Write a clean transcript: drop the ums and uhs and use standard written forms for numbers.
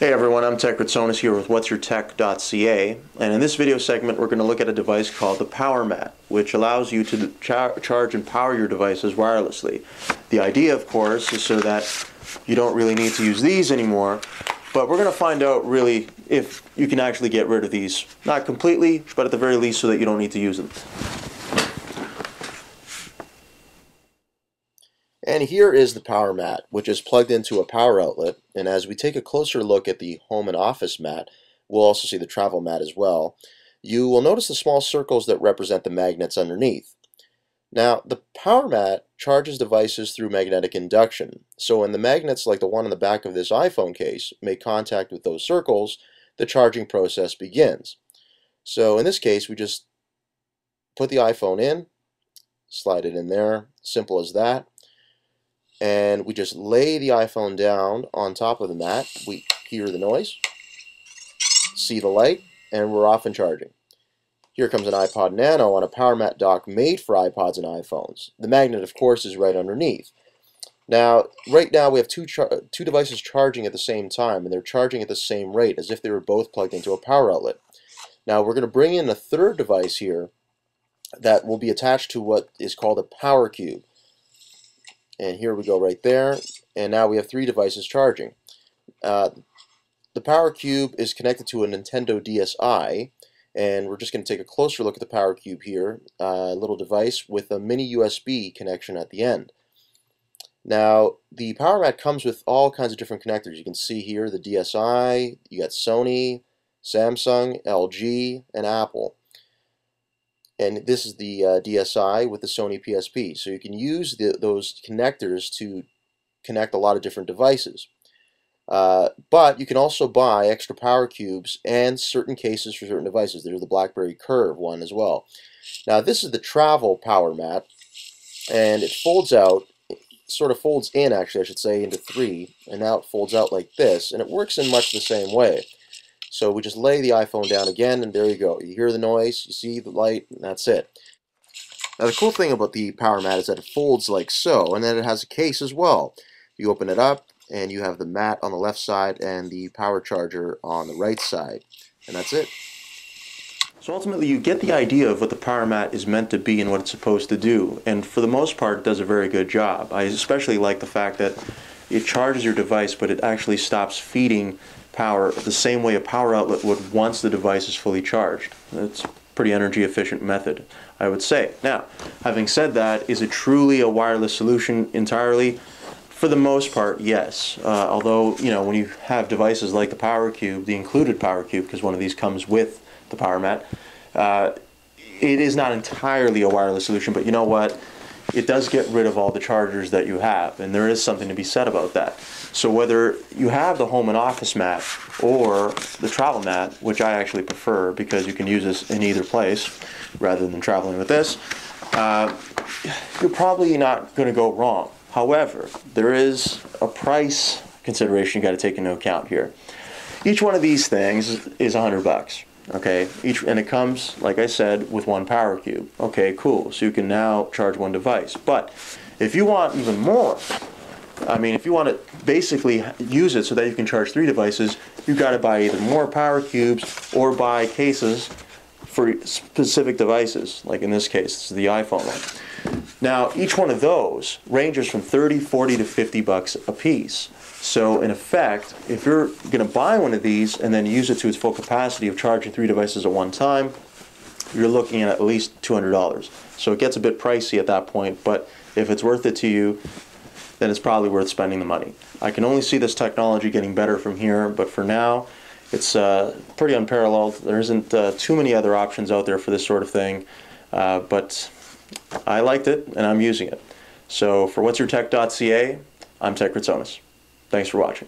Hey everyone, I'm Kritsonis here with WhatsYourTech.ca, and in this video segment we're going to look at a device called the Powermat, which allows you to charge and power your devices wirelessly. The idea, of course, is so that you don't really need to use these anymore, but we're going to find out really if you can actually get rid of these. Not completely, but at the very least so that you don't need to use them. And here is the Powermat, which is plugged into a power outlet. And as we take a closer look at the home and office mat, we'll also see the travel mat as well. You will notice the small circles that represent the magnets underneath. Now, the Powermat charges devices through magnetic induction. So when the magnets, like the one on the back of this iPhone case, make contact with those circles, the charging process begins. So in this case, we just put the iPhone in, slide it in there, simple as that. And we just lay the iPhone down on top of the mat. We hear the noise, see the light, and we're off and charging. Here comes an iPod Nano on a Powermat dock made for iPods and iPhones. The magnet, of course, is right underneath. Now, right now we have two devices charging at the same time, and they're charging at the same rate as if they were both plugged into a power outlet. Now, we're going to bring in a third device here that will be attached to what is called a power cube. And here we go right there, and now we have three devices charging. The power cube is connected to a Nintendo DSi, and we're just going to take a closer look at the power cube here, a little device with a mini USB connection at the end. Now, the Powermat comes with all kinds of different connectors. You can see here the DSi, you got Sony, Samsung, LG, and Apple. And this is the DSi with the Sony PSP. So you can use those connectors to connect a lot of different devices. But you can also buy extra power cubes and certain cases for certain devices. There's the BlackBerry Curve one as well. Now this is the travel Powermat, and it folds out, sort of folds in actually I should say, into three, and now it folds out like this, and it works in much the same way. So we just lay the iPhone down again, and there you go. You hear the noise, you see the light, and that's it. Now the cool thing about the Powermat is that it folds like so, and then it has a case as well. You open it up, and you have the mat on the left side and the power charger on the right side. And that's it. So ultimately you get the idea of what the Powermat is meant to be and what it's supposed to do. And for the most part it does a very good job. I especially like the fact that it charges your device, but it actually stops feeding power the same way a power outlet would once the device is fully charged. It's a pretty energy efficient method, I would say. Now, having said that, is it truly a wireless solution entirely? For the most part, yes. Although, you know, when you have devices like the Power Cube, the included Power Cube, because one of these comes with the Powermat, it is not entirely a wireless solution, but you know what? It does get rid of all the chargers that you have, and there is something to be said about that. So whether you have the home and office mat or the travel mat, which I actually prefer because you can use this in either place rather than traveling with this, you're probably not going to go wrong. However, there is a price consideration you got to take into account here. Each one of these things is $100. Okay, and it comes, like I said, with one power cube. Okay, cool. So you can now charge one device. But if you want even more, I mean, if you want to basically use it so that you can charge three devices, you've got to buy either more power cubes or buy cases for specific devices. Like in this case, this is the iPhone one. Now, each one of those ranges from $30, $40 to $50 a piece. So in effect, if you're going to buy one of these and then use it to its full capacity of charging three devices at one time, you're looking at least $200. So it gets a bit pricey at that point, but if it's worth it to you, then it's probably worth spending the money. I can only see this technology getting better from here, but for now, it's pretty unparalleled. There isn't too many other options out there for this sort of thing, but I liked it and I'm using it. So for WhatsYourTech.ca, I'm Kritsonis. Thanks for watching.